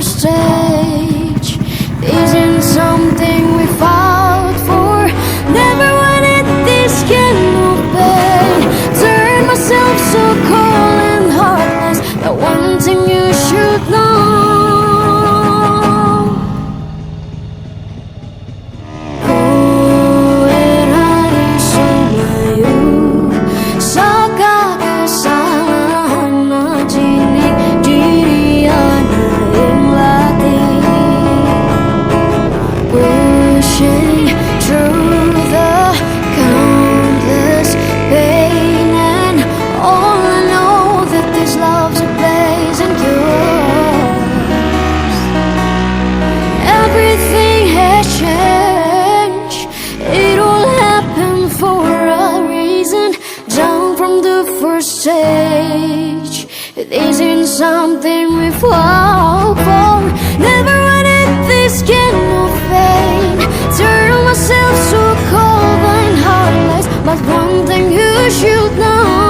first stage isn't something we fought for. Never wanted this kind of pain. Turn myself so cold and heartless. That one thing you should know. Stage. It isn't something we fought for. Never wanted this kind of pain. Turn myself so cold and heartless. But one thing you should know.